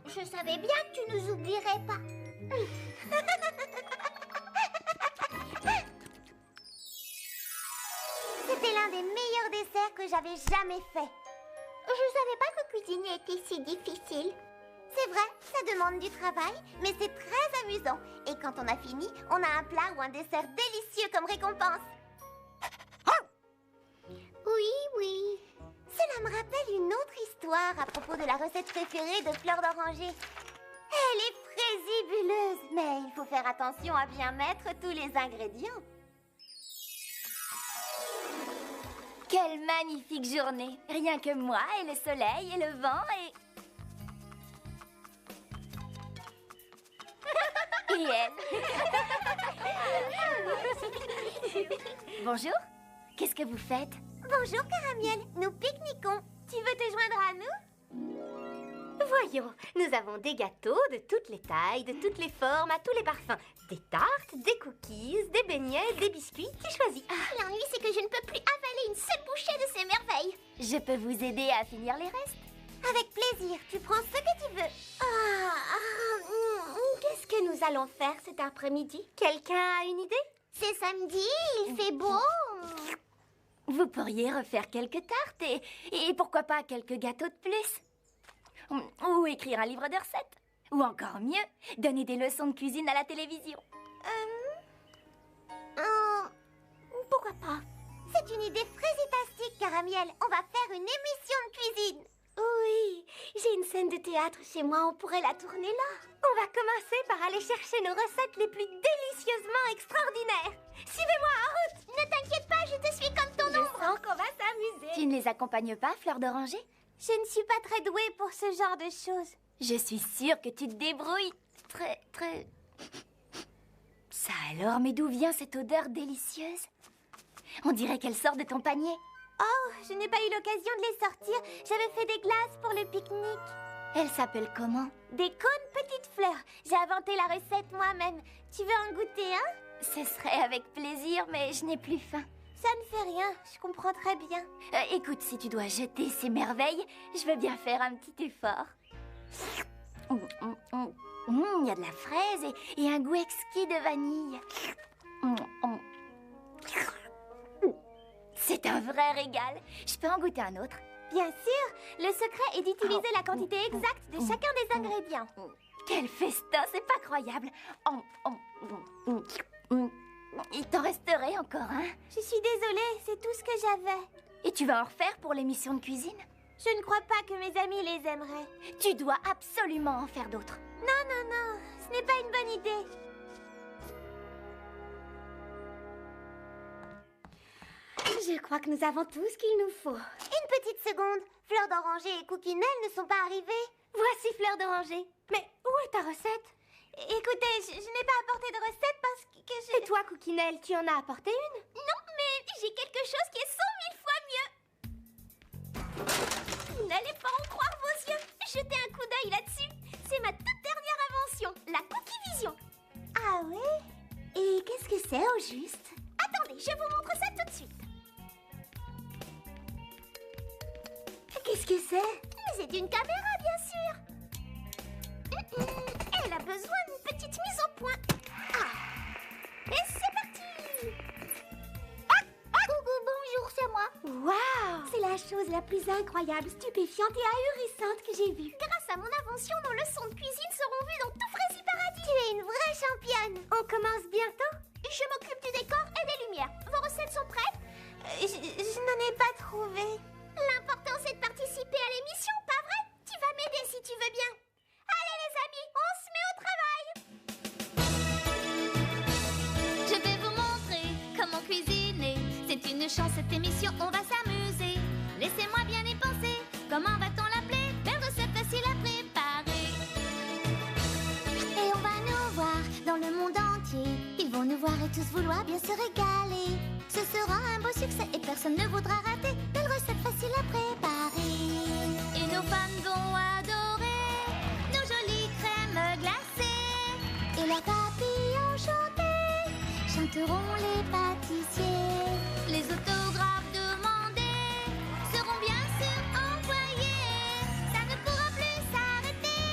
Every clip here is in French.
Je savais bien que tu nous oublierais pas. C'était l'un des meilleurs desserts que j'avais jamais fait. Je savais pas que cuisiner était si difficile. C'est vrai, ça demande du travail, mais c'est très amusant. Et quand on a fini, on a un plat ou un dessert délicieux comme récompense. Oui, oui. Cela me rappelle une autre histoire à propos de la recette préférée de Fleur d'Oranger. Elle est fraizibuleuse, mais il faut faire attention à bien mettre tous les ingrédients. Quelle magnifique journée! Rien que moi et le soleil et le vent et elle. Bonjour, qu'est-ce que vous faites? Bonjour Caramiel, nous pique-niquons. Tu veux te joindre à nous? Voyons, nous avons des gâteaux de toutes les tailles, de toutes les formes, à tous les parfums. Des tartes, des cookies, des beignets, des biscuits. Tu choisis. L'ennui, c'est que je ne peux plus avaler une seule bouchée de ces merveilles. Je peux vous aider à finir les restes? Avec plaisir, tu prends ce que tu veux. Qu'est-ce que nous allons faire cet après-midi? Quelqu'un a une idée? C'est samedi, il fait beau. Vous pourriez refaire quelques tartes et pourquoi pas quelques gâteaux de plus? Ou écrire un livre de recettes. Ou encore mieux, donner des leçons de cuisine à la télévision. Pourquoi pas? C'est une idée fraizitastique, Caramiel. On va faire une émission de cuisine. Oui, j'ai une scène de théâtre chez moi, on pourrait la tourner là. On va commencer par aller chercher nos recettes les plus délicieusement extraordinaires. Suivez-moi en route. Ne t'inquiète pas, je te suis comme ton Je ombre. sens qu'on va s'amuser. Tu ne les accompagnes pas, Fleur d'Oranger? Je ne suis pas très douée pour ce genre de choses. Je suis sûre que tu te débrouilles très... Ça alors, mais d'où vient cette odeur délicieuse? On dirait qu'elle sort de ton panier. Oh, je n'ai pas eu l'occasion de les sortir. J'avais fait des glaces pour le pique-nique. Elle s'appelle comment? Des cônes petites fleurs. J'ai inventé la recette moi-même. Tu veux en goûter un? Ce serait avec plaisir, mais je n'ai plus faim. Ça ne fait rien, je comprends très bien. Écoute, si tu dois jeter ces merveilles, je veux bien faire un petit effort. Il y a de la fraise et un goût exquis de vanille. C'est un vrai régal. Je peux en goûter un autre? Bien sûr, le secret est d'utiliser la quantité exacte de chacun des ingrédients. Quel festin, c'est pas croyable. Il t'en resterait encore un? Je suis désolée, c'est tout ce que j'avais. Et tu vas en refaire pour l'émission de cuisine? Je ne crois pas que mes amis les aimeraient. Tu dois absolument en faire d'autres. Non, ce n'est pas une bonne idée. Je crois que nous avons tout ce qu'il nous faut. Une petite seconde. Fleur d'Oranger et Cookinelle ne sont pas arrivés. Voici Fleur d'Oranger. Mais où est ta recette? Écoutez, je n'ai pas apporté de recette parce que Et toi, Cookinelle, tu en as apporté une? Non, mais j'ai quelque chose qui est 100 000 fois mieux. Vous n'allez pas en croire vos yeux. Jetez un coup d'œil là-dessus. C'est ma toute dernière invention, la Cookie Vision. Ah ouais? Et qu'est-ce que c'est au juste? Attendez, je vous montre ça tout de suite. Qu'est-ce que c'est? C'est une caméra, bien sûr. Elle a besoin d'une petite mise au point. Et c'est parti. Coucou, bonjour, c'est moi. Waouh! C'est la chose la plus incroyable, stupéfiante et ahurissante que j'ai vue. Grâce à mon invention, nos leçons de cuisine seront vues dans tout Frézy Paradis. Tu es une vraie championne. On commence bientôt? Je m'occupe du décor et des lumières. Vos recettes sont prêtes? Je n'en ai pas trouvé. L'important, c'est de participer à l'émission, pas vrai? Tu vas m'aider si tu veux bien. Allez les amis, on se met au travail. Je vais vous montrer comment cuisiner. C'est une chance cette émission, on va s'amuser. Laissez-moi bien y penser. Comment va-t-on l'appeler? Belle recette facile à préparer. Et on va nous voir dans le monde entier. Ils vont nous voir et tous vouloir bien se régaler. Ce sera un beau succès et personne ne voudra rater. Belle recette facile à préparer. Et nos fans vont adorer nos jolies crèmes glacées. Et leurs papillons chantés chanteront les pâtissiers. Les autographes demandés seront bien sûr envoyés. Ça ne pourra plus s'arrêter.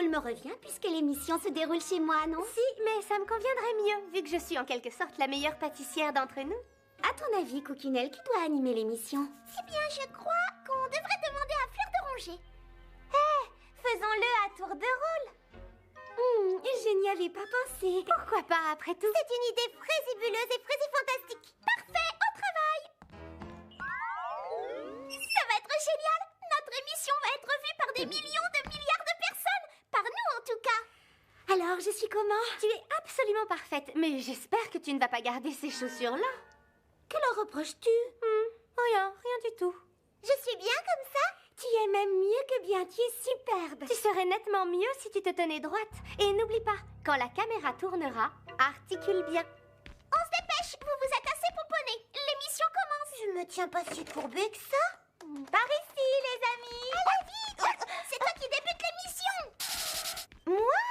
elle me revient puisque l'émission se déroule chez moi, non? Si, mais ça me conviendrait mieux, vu que je suis en quelque sorte la meilleure pâtissière d'entre nous. À ton avis, Cookinelle, qui doit animer l'émission? Eh bien, je crois qu'on devrait demander à Fleur d'Oranger. Faisons-le à tour de rôle. Je n'y avais pas pensé. Pourquoi pas, après tout? C'est une idée frisibuleuse et frisifantastique. Parfait, au travail. Ça va être génial. Notre émission va être vue par des millions de milliards de personnes. Par nous, en tout cas. Alors, je suis comment? Tu es absolument parfaite, mais j'espère que tu ne vas pas garder ces chaussures-là. Que leur reproches-tu? Rien du tout. Je suis bien comme ça. Tu es même mieux que bien, tu es superbe. Tu serais nettement mieux si tu te tenais droite. Et n'oublie pas, quand la caméra tournera, articule bien. On se dépêche, vous vous êtes assez pouponné. L'émission commence. Je me tiens pas si courbée que ça. Par ici, les amis. Allez, vite. C'est toi qui débute l'émission. Moi?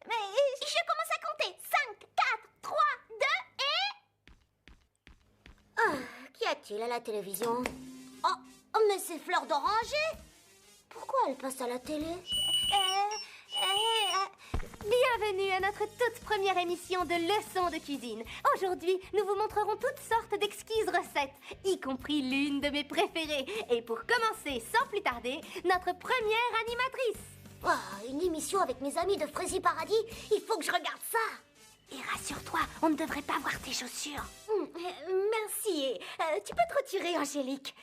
Mais je commence à compter. 5, 4, 3, 2 et... Qu'y a-t-il à la télévision? Oh, mais c'est Fleur d'Oranger. Pourquoi elle passe à la télé? Bienvenue à notre toute première émission de leçons de cuisine. Aujourd'hui, nous vous montrerons toutes sortes d'exquises recettes, y compris l'une de mes préférées. Et pour commencer sans plus tarder, notre première animatrice. Une émission avec mes amis de Frézy Paradis. Il faut que je regarde ça. Et rassure-toi, on ne devrait pas voir tes chaussures. Merci. Tu peux te retirer, Angélique.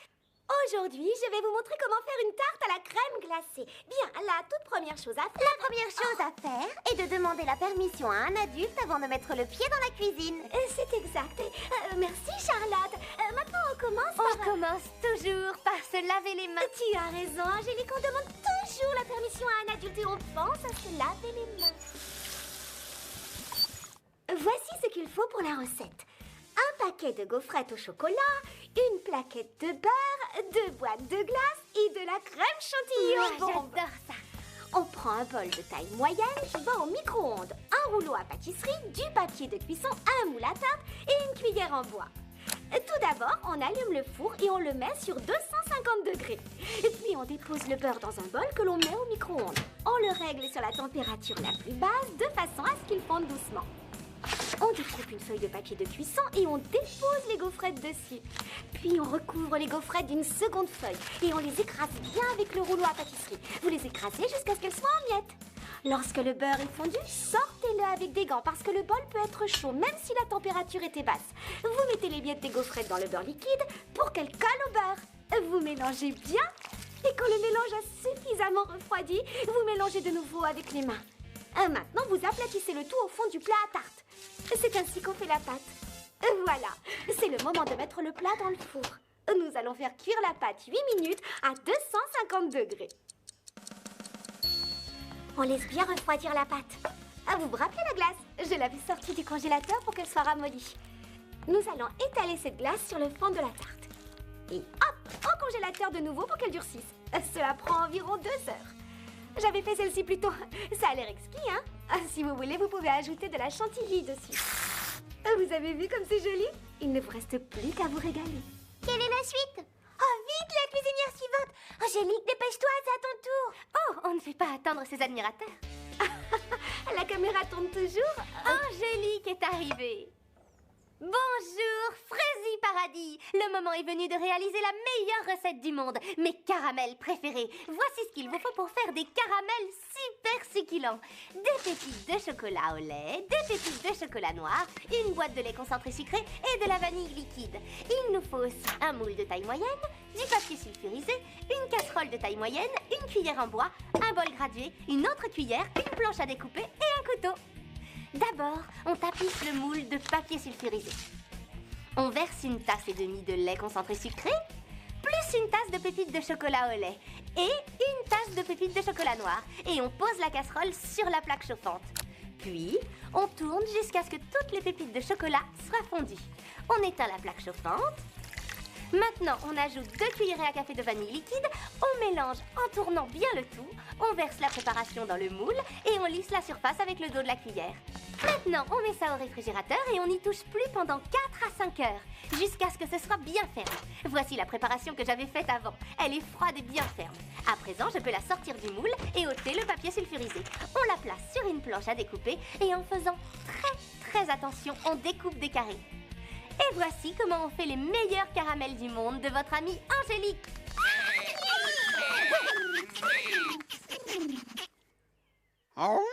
Aujourd'hui, je vais vous montrer comment faire une tarte à la crème glacée. Bien, la toute première chose à faire... La première chose à faire est de demander la permission à un adulte avant de mettre le pied dans la cuisine. C'est exact. Merci, Charlotte. Maintenant, on commence On commence toujours par se laver les mains. Tu as raison, Angélique. On demande toujours la permission à un adulte et on pense à se laver les mains. Voici ce qu'il faut pour la recette. Un paquet de gaufrettes au chocolat, une plaquette de beurre, 2 boîtes de glace et de la crème chantilly aux bombes. J'adore ça. On prend un bol de taille moyenne qui va au micro-ondes, un rouleau à pâtisserie, du papier de cuisson, un moule à tarte et une cuillère en bois. Tout d'abord, on allume le four et on le met sur 250 degrés. Et puis on dépose le beurre dans un bol que l'on met au micro-ondes. On le règle sur la température la plus basse de façon à ce qu'il fonde doucement. On découpe une feuille de papier de cuisson et on dépose les gaufrettes dessus. Puis on recouvre les gaufrettes d'une seconde feuille et on les écrase bien avec le rouleau à pâtisserie. Vous les écrasez jusqu'à ce qu'elles soient en miettes. Lorsque le beurre est fondu, sortez-le avec des gants parce que le bol peut être chaud même si la température était basse. Vous mettez les miettes des gaufrettes dans le beurre liquide pour qu'elles collent au beurre. Vous mélangez bien et quand le mélange a suffisamment refroidi, vous mélangez de nouveau avec les mains. Maintenant, vous aplatissez le tout au fond du plat à tarte. C'est ainsi qu'on fait la pâte. Voilà, c'est le moment de mettre le plat dans le four. Nous allons faire cuire la pâte 8 minutes à 250 degrés. On laisse bien refroidir la pâte. Vous vous rappelez la glace? Je l'avais sortie du congélateur pour qu'elle soit ramollie. Nous allons étaler cette glace sur le fond de la tarte. Et hop, au congélateur de nouveau pour qu'elle durcisse. Cela prend environ 2 heures. J'avais fait celle-ci plus tôt. Ça a l'air exquis, hein? Si vous voulez, vous pouvez ajouter de la chantilly dessus. Vous avez vu comme c'est joli? Il ne vous reste plus qu'à vous régaler. Quelle est la suite? Oh, vite, la cuisinière suivante! Angélique, dépêche-toi, c'est à ton tour! Oh, on ne fait pas attendre ses admirateurs. La caméra tourne toujours. Angélique est arrivée. Bonjour, Frézy Paradis. Le moment est venu de réaliser la meilleure recette du monde, mes caramels préférés. Voici ce qu'il vous faut pour faire des caramels super succulents. Des pépites de chocolat au lait, des pépites de chocolat noir, une boîte de lait concentré sucré et de la vanille liquide. Il nous faut aussi un moule de taille moyenne, du papier sulfurisé, une casserole de taille moyenne, une cuillère en bois, un bol gradué, une autre cuillère, une planche à découper et un couteau. D'abord, on tapisse le moule de papier sulfurisé. On verse une tasse et demie de lait concentré sucré, plus une tasse de pépites de chocolat au lait et une tasse de pépites de chocolat noir. Et on pose la casserole sur la plaque chauffante. Puis, on tourne jusqu'à ce que toutes les pépites de chocolat soient fondues. On éteint la plaque chauffante. Maintenant, on ajoute 2 cuillerées à café de vanille liquide, on mélange en tournant bien le tout, on verse la préparation dans le moule et on lisse la surface avec le dos de la cuillère. Maintenant, on met ça au réfrigérateur et on n'y touche plus pendant 4 à 5 heures, jusqu'à ce que ce soit bien ferme. Voici la préparation que j'avais faite avant. Elle est froide et bien ferme. À présent, je peux la sortir du moule et ôter le papier sulfurisé. On la place sur une planche à découper et en faisant très attention, on découpe des carrés. Et voici comment on fait les meilleurs caramels du monde de votre amie Angélique. Oh,